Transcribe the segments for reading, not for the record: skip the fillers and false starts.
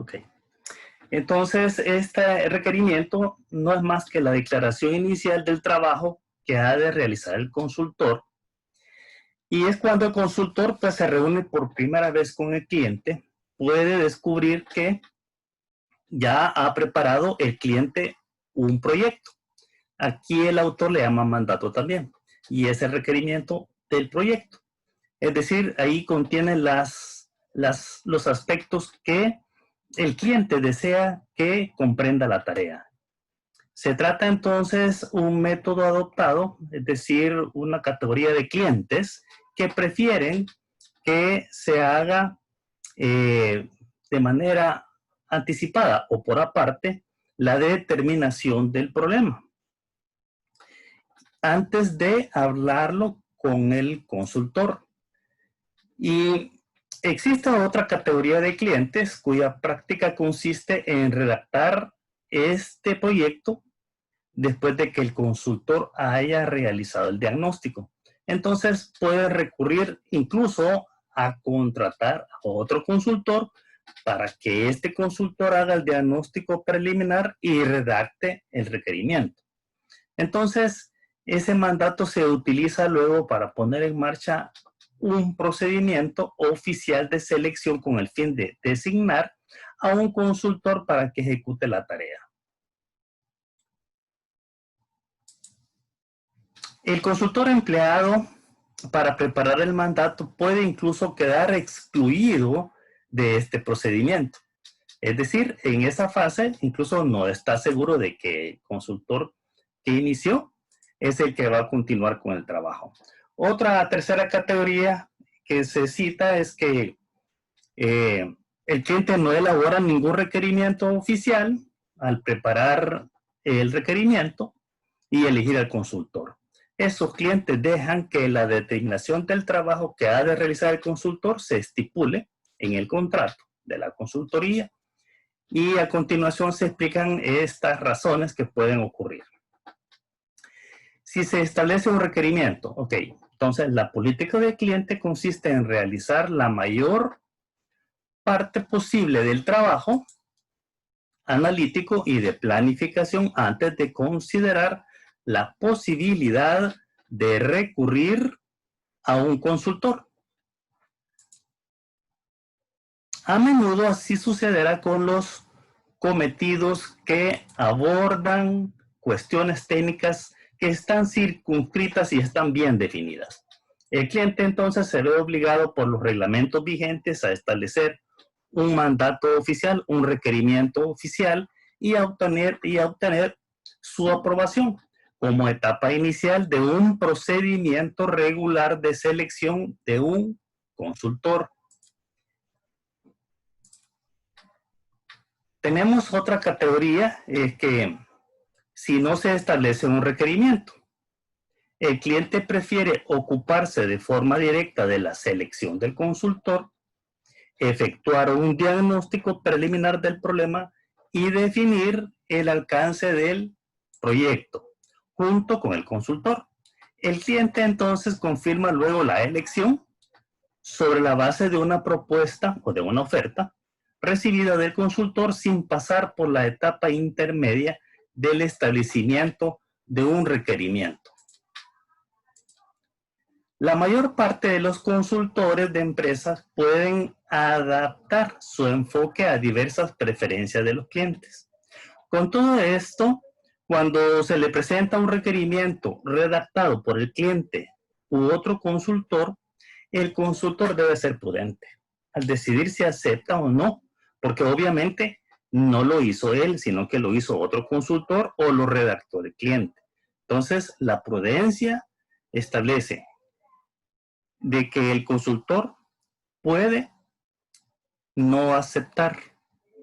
Ok. Entonces, este requerimiento no es más que la declaración inicial del trabajo que ha de realizar el consultor. Y es cuando el consultor pues, se reúne por primera vez con el cliente, puede descubrir que ya ha preparado el cliente un proyecto. Aquí el autor le llama mandato también, y es el requerimiento del proyecto. Es decir, ahí contiene los aspectos que el cliente desea que comprenda la tarea. Se trata entonces un método adoptado, es decir, una categoría de clientes que prefieren que se haga de manera anticipada o por aparte la determinación del problema antes de hablarlo con el consultor. Y existe otra categoría de clientes cuya práctica consiste en redactar este proyecto después de que el consultor haya realizado el diagnóstico. Entonces puede recurrir incluso a contratar a otro consultor para que este consultor haga el diagnóstico preliminar y redacte el requerimiento. Entonces, ese mandato se utiliza luego para poner en marcha un procedimiento oficial de selección con el fin de designar a un consultor para que ejecute la tarea. El consultor empleado para preparar el mandato puede incluso quedar excluido de este procedimiento. Es decir, en esa fase incluso no está seguro de que el consultor que inició es el que va a continuar con el trabajo. Otra tercera categoría que se cita es que el cliente no elabora ningún requerimiento oficial al preparar el requerimiento y elegir al consultor. Esos clientes dejan que la determinación del trabajo que ha de realizar el consultor se estipule en el contrato de la consultoría y a continuación se explican estas razones que pueden ocurrir. Si se establece un requerimiento, ok, entonces la política del cliente consiste en realizar la mayor parte posible del trabajo analítico y de planificación antes de considerar la posibilidad de recurrir a un consultor. A menudo así sucederá con los cometidos que abordan cuestiones técnicas que están circunscritas y están bien definidas. El cliente entonces se ve obligado por los reglamentos vigentes a establecer un mandato oficial, un requerimiento oficial y a obtener su aprobación como etapa inicial de un procedimiento regular de selección de un consultor. Tenemos otra categoría que si no se establece un requerimiento, el cliente prefiere ocuparse de forma directa de la selección del consultor, efectuar un diagnóstico preliminar del problema y definir el alcance del proyecto junto con el consultor. El cliente entonces confirma luego la elección sobre la base de una propuesta o de una oferta recibida del consultor sin pasar por la etapa intermedia del establecimiento de un requerimiento. La mayor parte de los consultores de empresas pueden adaptar su enfoque a diversas preferencias de los clientes. Con todo esto, cuando se le presenta un requerimiento redactado por el cliente u otro consultor, el consultor debe ser prudente al decidir si acepta o no, porque obviamente no lo hizo él, sino que lo hizo otro consultor o lo redactó el cliente. Entonces, la prudencia establece de que el consultor puede no aceptar,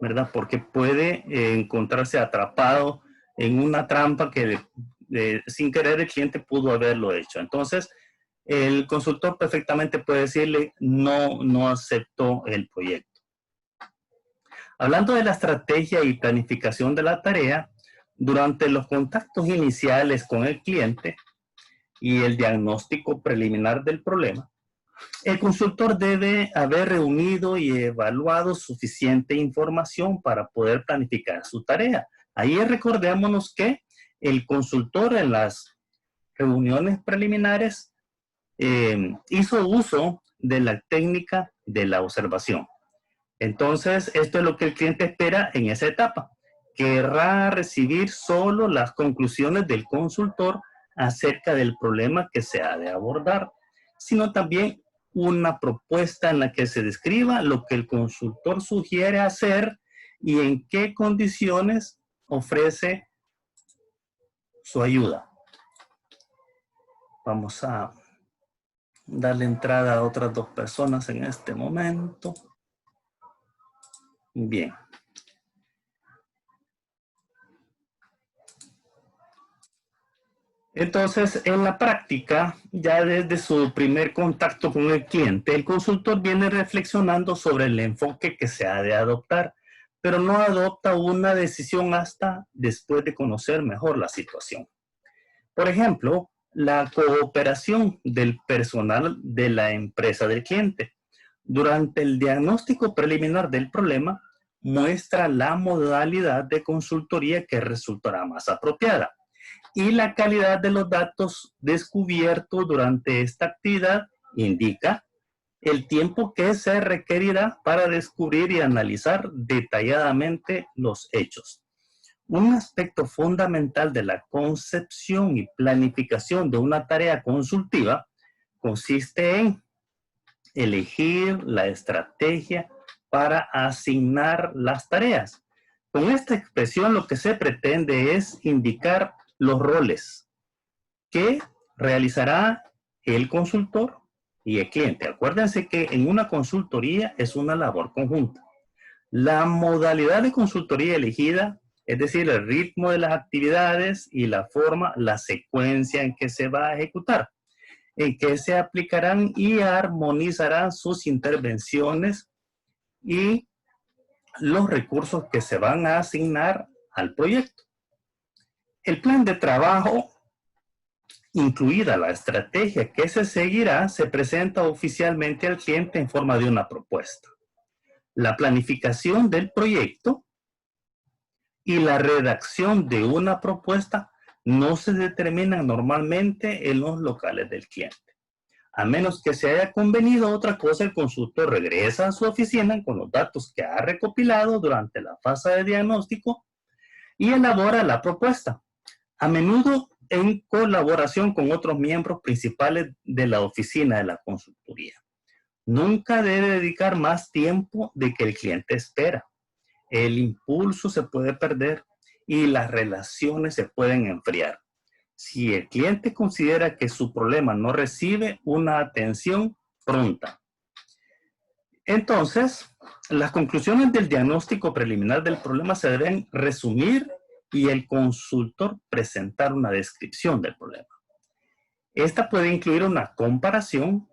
¿verdad? Porque puede encontrarse atrapado en una trampa que sin querer el cliente pudo haberlo hecho. Entonces, el consultor perfectamente puede decirle no acepto el proyecto. Hablando de la estrategia y planificación de la tarea, durante los contactos iniciales con el cliente y el diagnóstico preliminar del problema, El consultor debe haber reunido y evaluado suficiente información para poder planificar su tarea. Ahí recordémonos que el consultor en las reuniones preliminares hizo uso de la técnica de la observación. Entonces, esto es lo que el cliente espera en esa etapa. Querrá recibir solo las conclusiones del consultor acerca del problema que se ha de abordar, sino también una propuesta en la que se describa lo que el consultor sugiere hacer y en qué condiciones ofrece su ayuda. Vamos a darle entrada a otras dos personas en este momento. Bien. Entonces, en la práctica, ya desde su primer contacto con el cliente, el consultor viene reflexionando sobre el enfoque que se ha de adoptar, pero no adopta una decisión hasta después de conocer mejor la situación. Por ejemplo, la cooperación del personal de la empresa del cliente. Durante el diagnóstico preliminar del problema, muestra la modalidad de consultoría que resultará más apropiada. Y la calidad de los datos descubiertos durante esta actividad indica el tiempo que se requerirá para descubrir y analizar detalladamente los hechos. Un aspecto fundamental de la concepción y planificación de una tarea consultiva consiste en elegir la estrategia para asignar las tareas. Con esta expresión lo que se pretende es indicar los roles que realizará el consultor y el cliente. Acuérdense que en una consultoría es una labor conjunta. La modalidad de consultoría elegida, es decir, el ritmo de las actividades y la forma, la secuencia en que se va a ejecutar, en que se aplicarán y armonizarán sus intervenciones y los recursos que se van a asignar al proyecto. El plan de trabajo, incluida la estrategia que se seguirá, se presenta oficialmente al cliente en forma de una propuesta. La planificación del proyecto y la redacción de una propuesta no se determinan normalmente en los locales del cliente. A menos que se haya convenido otra cosa, el consultor regresa a su oficina con los datos que ha recopilado durante la fase de diagnóstico y elabora la propuesta, a menudo en colaboración con otros miembros principales de la oficina de la consultoría. Nunca debe dedicar más tiempo de que el cliente espera. El impulso se puede perder y las relaciones se pueden enfriar. Si el cliente considera que su problema no recibe una atención pronta. Entonces, las conclusiones del diagnóstico preliminar del problema se deben resumir y el consultor presentar una descripción del problema. Esta puede incluir una comparación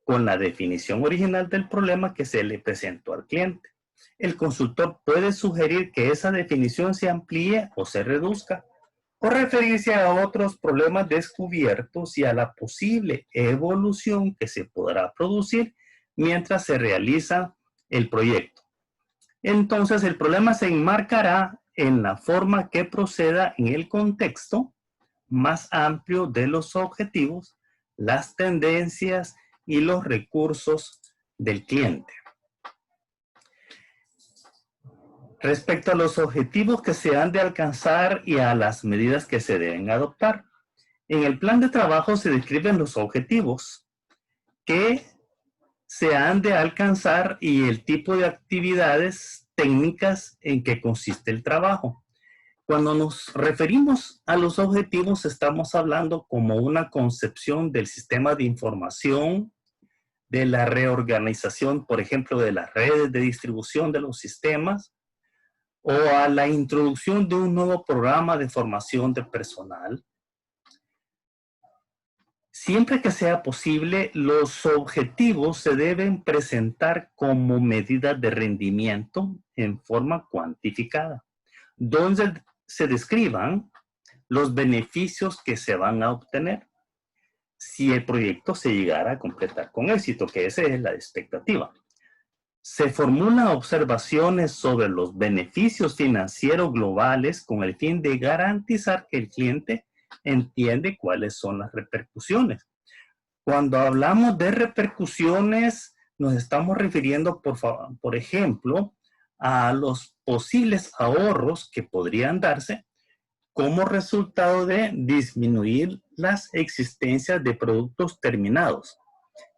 con la definición original del problema que se le presentó al cliente. El consultor puede sugerir que esa definición se amplíe o se reduzca, o referirse a otros problemas descubiertos y a la posible evolución que se podrá producir mientras se realiza el proyecto. Entonces, el problema se enmarcará en la forma que proceda en el contexto más amplio de los objetivos, las tendencias y los recursos del cliente. Respecto a los objetivos que se han de alcanzar y a las medidas que se deben adoptar. En el plan de trabajo se describen los objetivos que se han de alcanzar y el tipo de actividades técnicas en que consiste el trabajo. Cuando nos referimos a los objetivos, estamos hablando como una concepción del sistema de información, de la reorganización, por ejemplo, de las redes de distribución de los sistemas, o a la introducción de un nuevo programa de formación de personal. Siempre que sea posible, los objetivos se deben presentar como medidas de rendimiento en forma cuantificada, donde se describan los beneficios que se van a obtener. si el proyecto se llegara a completar con éxito, que esa es la expectativa. Se formulan observaciones sobre los beneficios financieros globales con el fin de garantizar que el cliente entiende cuáles son las repercusiones. Cuando hablamos de repercusiones, nos estamos refiriendo, por ejemplo, a los posibles ahorros que podrían darse como resultado de disminuir las existencias de productos terminados,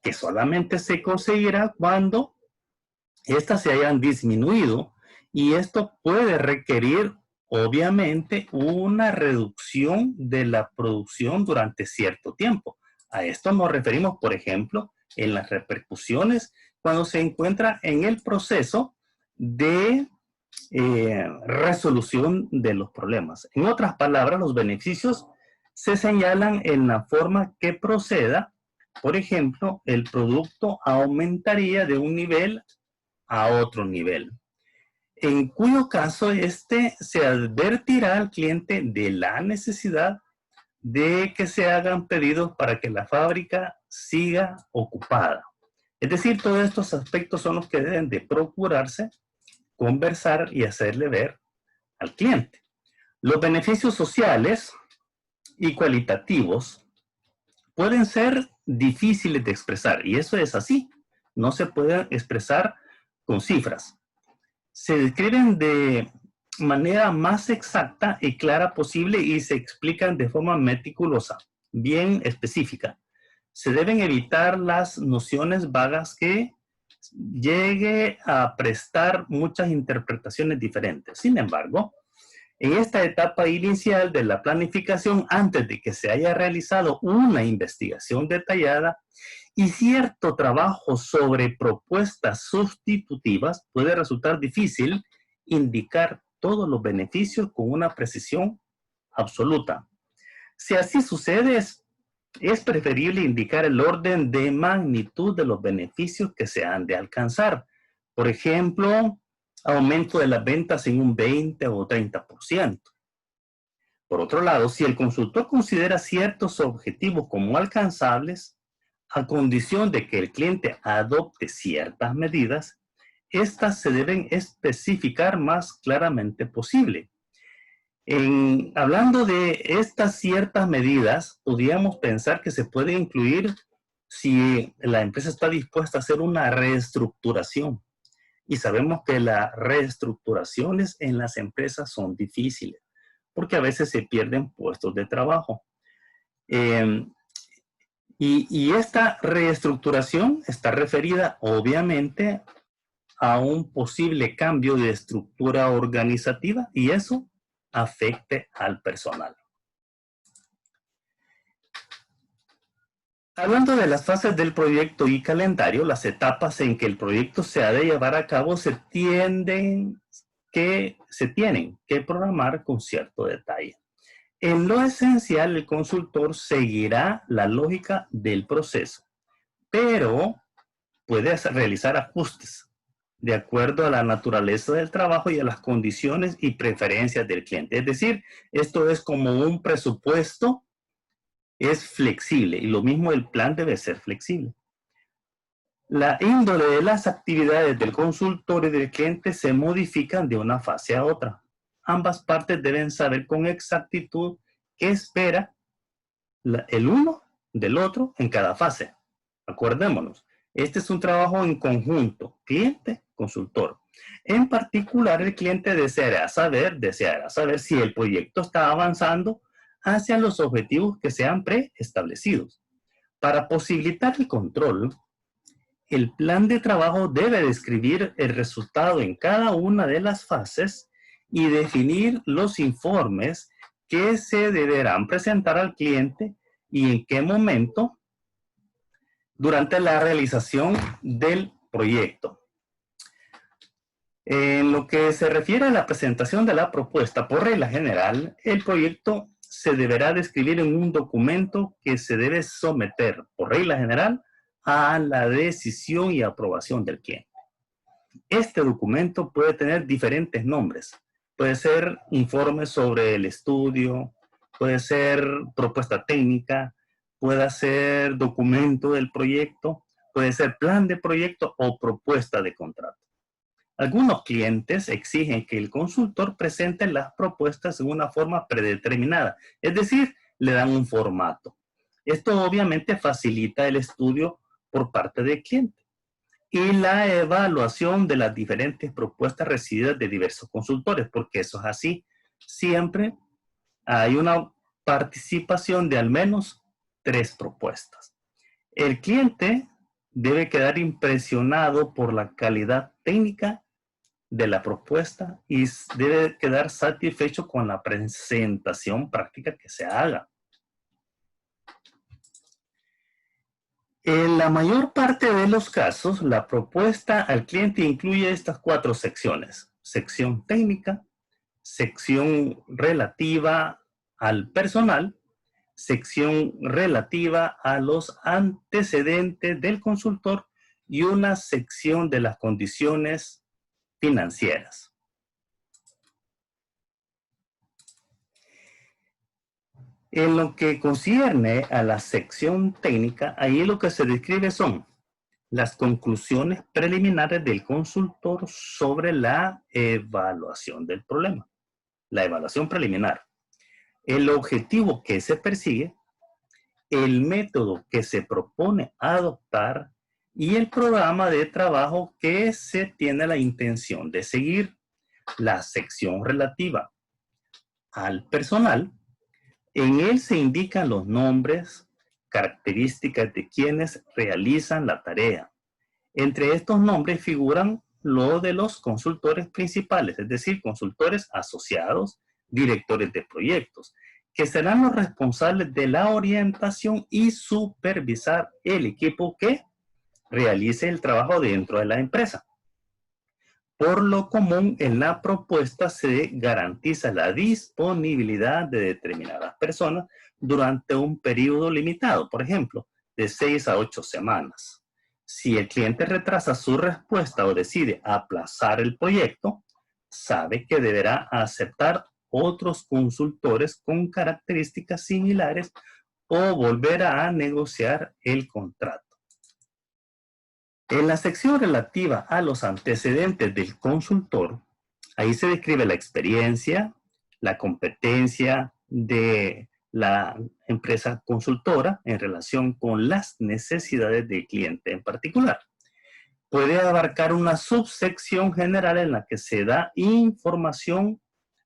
que solamente se conseguirá cuando éstas se hayan disminuido, y esto puede requerir, obviamente, una reducción de la producción durante cierto tiempo. A esto nos referimos, por ejemplo, en las repercusiones cuando se encuentra en el proceso de resolución de los problemas. En otras palabras, los beneficios se señalan en la forma que proceda. Por ejemplo, el producto aumentaría de un nivel a otro nivel, en cuyo caso se advertirá al cliente de la necesidad de que se hagan pedidos para que la fábrica siga ocupada. Es decir, todos estos aspectos son los que deben de procurarse, conversar y hacerle ver al cliente. Los beneficios sociales y cualitativos pueden ser difíciles de expresar, y eso es así. No se pueden expresar con cifras. Se describen de manera más exacta y clara posible y se explican de forma meticulosa, bien específica. Se deben evitar las nociones vagas que llegue a prestar muchas interpretaciones diferentes. Sin embargo, en esta etapa inicial de la planificación, antes de que se haya realizado una investigación detallada y cierto trabajo sobre propuestas sustitutivas, puede resultar difícil indicar todos los beneficios con una precisión absoluta. Si así sucede, es preferible indicar el orden de magnitud de los beneficios que se han de alcanzar. Por ejemplo, aumento de las ventas en un 20 o 30%. Por otro lado, si el consultor considera ciertos objetivos como alcanzables, a condición de que el cliente adopte ciertas medidas, estas se deben especificar más claramente posible. Hablando de estas ciertas medidas, podríamos pensar que se puede incluir si la empresa está dispuesta a hacer una reestructuración. Y sabemos que las reestructuraciones en las empresas son difíciles, porque a veces se pierden puestos de trabajo. Y esta reestructuración está referida, obviamente, a un posible cambio de estructura organizativa, y eso afecte al personal. Hablando de las fases del proyecto y calendario, las etapas en que el proyecto se ha de llevar a cabo se tienen que programar con cierto detalle. En lo esencial, el consultor seguirá la lógica del proceso, pero puede realizar ajustes de acuerdo a la naturaleza del trabajo y a las condiciones y preferencias del cliente. Es decir, esto es como un presupuesto, es flexible, y lo mismo el plan debe ser flexible. La índole de las actividades del consultor y del cliente se modifican de una fase a otra. Ambas partes deben saber con exactitud qué espera el uno del otro en cada fase. Acordémonos, este es un trabajo en conjunto, cliente-consultor. En particular, el cliente deseará saber si el proyecto está avanzando hacia los objetivos que sean preestablecidos. Para posibilitar el control, el plan de trabajo debe describir el resultado en cada una de las fases y definir los informes que se deberán presentar al cliente y en qué momento durante la realización del proyecto. En lo que se refiere a la presentación de la propuesta, por regla general, el proyecto se deberá describir en un documento que se debe someter, por regla general, a la decisión y aprobación del cliente. Este documento puede tener diferentes nombres. Puede ser informe sobre el estudio, puede ser propuesta técnica, puede ser documento del proyecto, puede ser plan de proyecto o propuesta de contrato. Algunos clientes exigen que el consultor presente las propuestas en una forma predeterminada, es decir, le dan un formato. Esto obviamente facilita el estudio por parte del cliente y la evaluación de las diferentes propuestas recibidas de diversos consultores, porque eso es así. Siempre hay una participación de al menos 3 propuestas. El cliente debe quedar impresionado por la calidad técnica de la propuesta y debe quedar satisfecho con la presentación práctica que se haga. En la mayor parte de los casos, la propuesta al cliente incluye estas 4 secciones. Sección técnica, sección relativa al personal, sección relativa a los antecedentes del consultor y una sección de las condiciones financieras. En lo que concierne a la sección técnica, ahí lo que se describe son las conclusiones preliminares del consultor sobre la evaluación del problema. La evaluación preliminar. El objetivo que se persigue, el método que se propone adoptar y el programa de trabajo que se tiene la intención de seguir. La sección relativa al personal, en él se indican los nombres, características de quienes realizan la tarea. Entre estos nombres figuran los de los consultores principales, es decir, consultores asociados, directores de proyectos, que serán los responsables de la orientación y supervisar el equipo que realice el trabajo dentro de la empresa. Por lo común, en la propuesta se garantiza la disponibilidad de determinadas personas durante un periodo limitado, por ejemplo, de 6 a 8 semanas. Si el cliente retrasa su respuesta o decide aplazar el proyecto, sabe que deberá aceptar otros consultores con características similares o volver a negociar el contrato. En la sección relativa a los antecedentes del consultor, ahí se describe la experiencia, la competencia de la empresa consultora en relación con las necesidades del cliente en particular. Puede abarcar una subsección general en la que se da información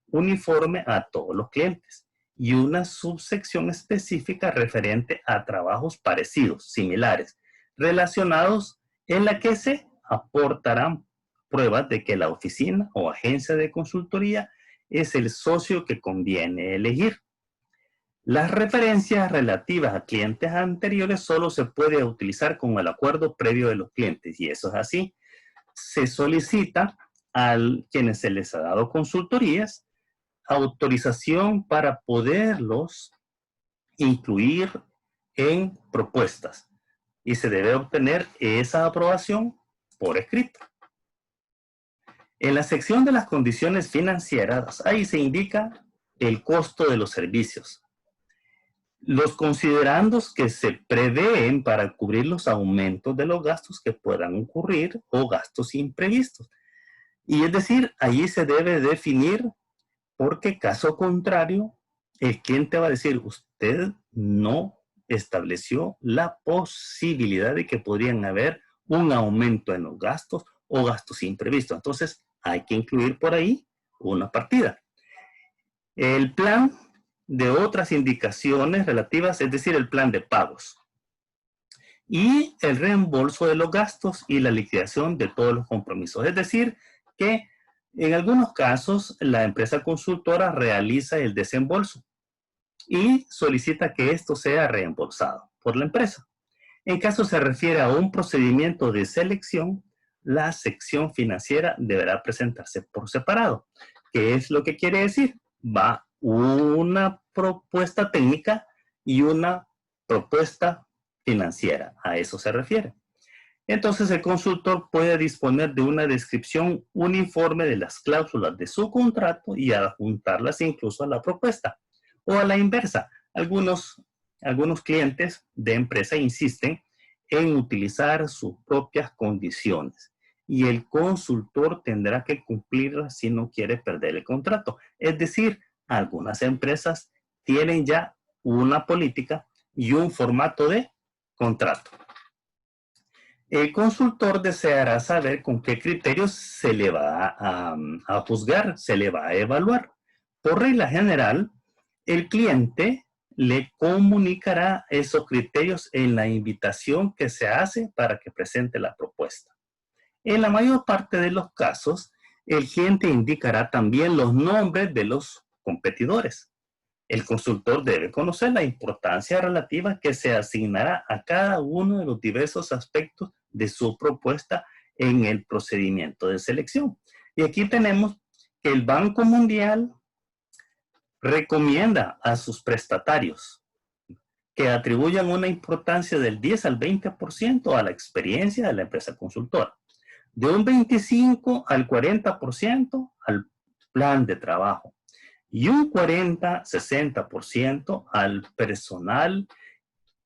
uniforme a todos los clientes y una subsección específica referente a trabajos parecidos, similares, relacionados en la que se aportarán pruebas de que la oficina o agencia de consultoría es el socio que conviene elegir. Las referencias relativas a clientes anteriores solo se puede utilizar con el acuerdo previo de los clientes, y eso es así. Se solicita a quienes se les ha dado consultorías autorización para poderlos incluir en propuestas y se debe obtener esa aprobación por escrito. En la sección de las condiciones financieras, ahí se indica el costo de los servicios, los considerandos que se prevén para cubrir los aumentos de los gastos que puedan ocurrir o gastos imprevistos. Y es decir, allí se debe definir, porque caso contrario, el cliente va a decir, usted no estableció la posibilidad de que podrían haber un aumento en los gastos o gastos imprevistos. Entonces, hay que incluir por ahí una partida. El plan de otras indicaciones relativas, es decir, el plan de pagos. Y el reembolso de los gastos y la liquidación de todos los compromisos. Es decir, que en algunos casos la empresa consultora realiza el desembolso y solicita que esto sea reembolsado por la empresa. En caso se refiere a un procedimiento de selección, la sección financiera deberá presentarse por separado. ¿Qué es lo que quiere decir? Va una propuesta técnica y una propuesta financiera. A eso se refiere. Entonces el consultor puede disponer de una descripción uniforme de las cláusulas de su contrato y adjuntarlas incluso a la propuesta. O a la inversa, algunos algunos clientes de empresa insisten en utilizar sus propias condiciones y el consultor tendrá que cumplirlas si no quiere perder el contrato. Es decir, algunas empresas tienen ya una política y un formato de contrato. El consultor deseará saber con qué criterios se le va a juzgar, se le va a evaluar. Por regla general, el cliente le comunicará esos criterios en la invitación que se hace para que presente la propuesta. En la mayor parte de los casos, el cliente indicará también los nombres de los competidores. El consultor debe conocer la importancia relativa que se asignará a cada uno de los diversos aspectos de su propuesta en el procedimiento de selección. Y aquí tenemos que el Banco Mundial recomienda a sus prestatarios que atribuyan una importancia del 10 al 20% a la experiencia de la empresa consultora, de un 25 al 40% al plan de trabajo y un 40-60% al personal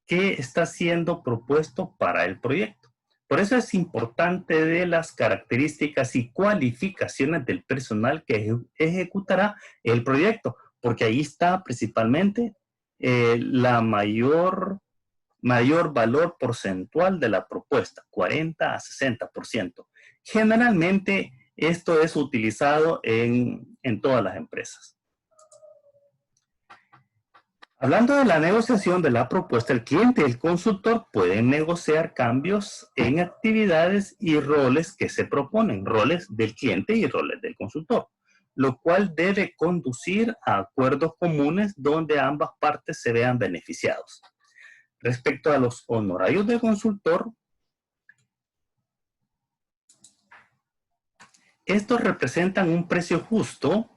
que está siendo propuesto para el proyecto. Por eso es importante de las características y cualificaciones del personal que ejecutará el proyecto, porque ahí está principalmente la mayor valor porcentual de la propuesta, 40 a 60%. Generalmente esto es utilizado en todas las empresas. Hablando de la negociación de la propuesta, el cliente y el consultor pueden negociar cambios en actividades y roles que se proponen, roles del cliente y roles del consultor, lo cual debe conducir a acuerdos comunes donde ambas partes se vean beneficiados. Respecto a los honorarios del consultor, estos representan un precio justo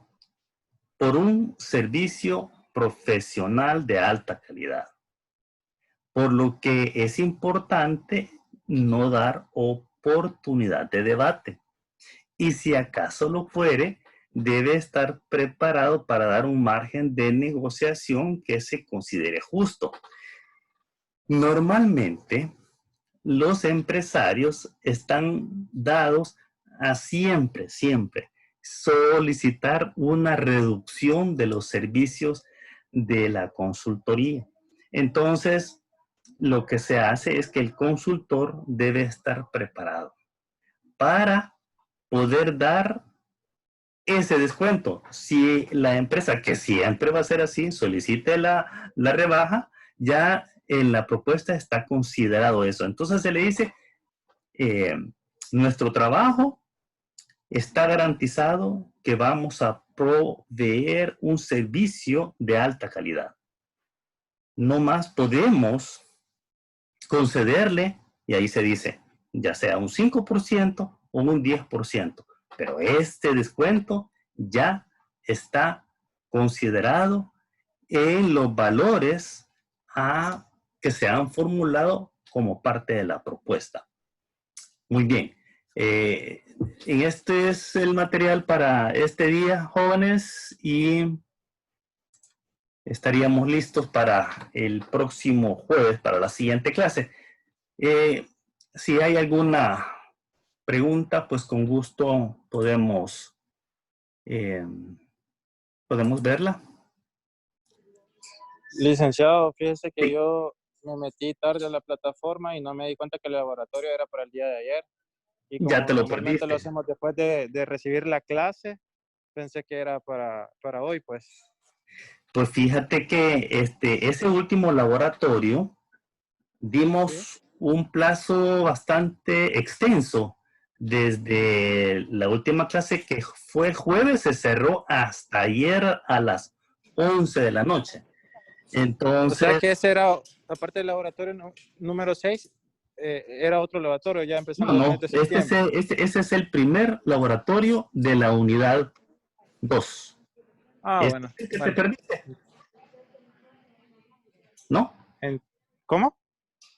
por un servicio profesional de alta calidad, por lo que es importante no dar oportunidad de debate. Y si acaso lo fuere, debe estar preparado para dar un margen de negociación que se considere justo. Normalmente, los empresarios están dados a siempre solicitar una reducción de los servicios de la consultoría. Entonces, lo que se hace es que el consultor debe estar preparado para poder dar ese descuento. Si la empresa, que siempre va a ser así, solicite la rebaja, ya en la propuesta está considerado eso. Entonces se le dice, nuestro trabajo está garantizado que vamos a proveer un servicio de alta calidad. No más podemos concederle, y ahí se dice, ya sea un 5% o un 10%, pero este descuento ya está considerado en los valores que se han formulado como parte de la propuesta. Muy bien. Este es el material para este día, jóvenes, y estaríamos listos para el próximo jueves, para la siguiente clase. Si hay alguna pregunta, pues con gusto podemos verla. Licenciado, fíjese que Sí. yo me metí tarde a la plataforma y no me di cuenta que el laboratorio era para el día de ayer. Y Ya como te lo normalmente lo perdiste. hacemos después de recibir la clase, pensé que era para hoy, pues. Pues fíjate que ese último laboratorio dimos ¿Sí? un plazo bastante extenso. Desde la última clase, que fue jueves, se cerró hasta ayer a las 11 de la noche. O sea Entonces, que ese era, aparte del laboratorio número 6, era otro laboratorio ya empezando el mes de septiembre. ese es el primer laboratorio de la unidad 2. Ah, Este bueno, es el que te bueno. perdiste, ¿no? ¿Cómo?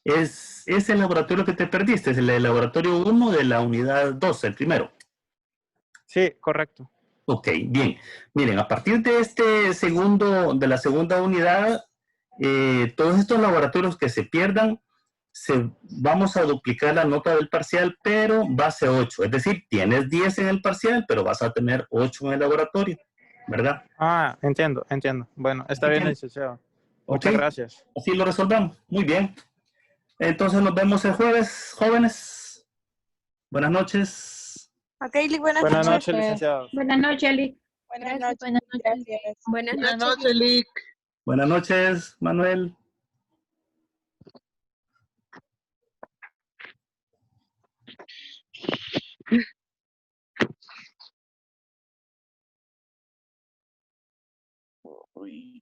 Es el laboratorio que te perdiste, es el laboratorio 1 de la unidad 2, el primero. Sí, correcto. Ok, bien. Miren, a partir de de la segunda unidad, todos estos laboratorios que se pierdan, vamos a duplicar la nota del parcial, pero base 8. Es decir, tienes 10 en el parcial, pero vas a tener 8 en el laboratorio, ¿verdad? Ah, entiendo, entiendo. Bueno, está bien, ¿Entiendes? licenciado. Ok, Muchas gracias. así lo resolvemos. Muy bien. Entonces nos vemos el jueves, jóvenes. Buenas noches. Ok, Lick, buenas Buenas noches. noches, licenciado. Buenas noches, Lick. Buenas Gracias, noches. buenas noches. Gracias. Buenas Buenas noches. noches, Lick. Buenas noches, Manuel. Uy.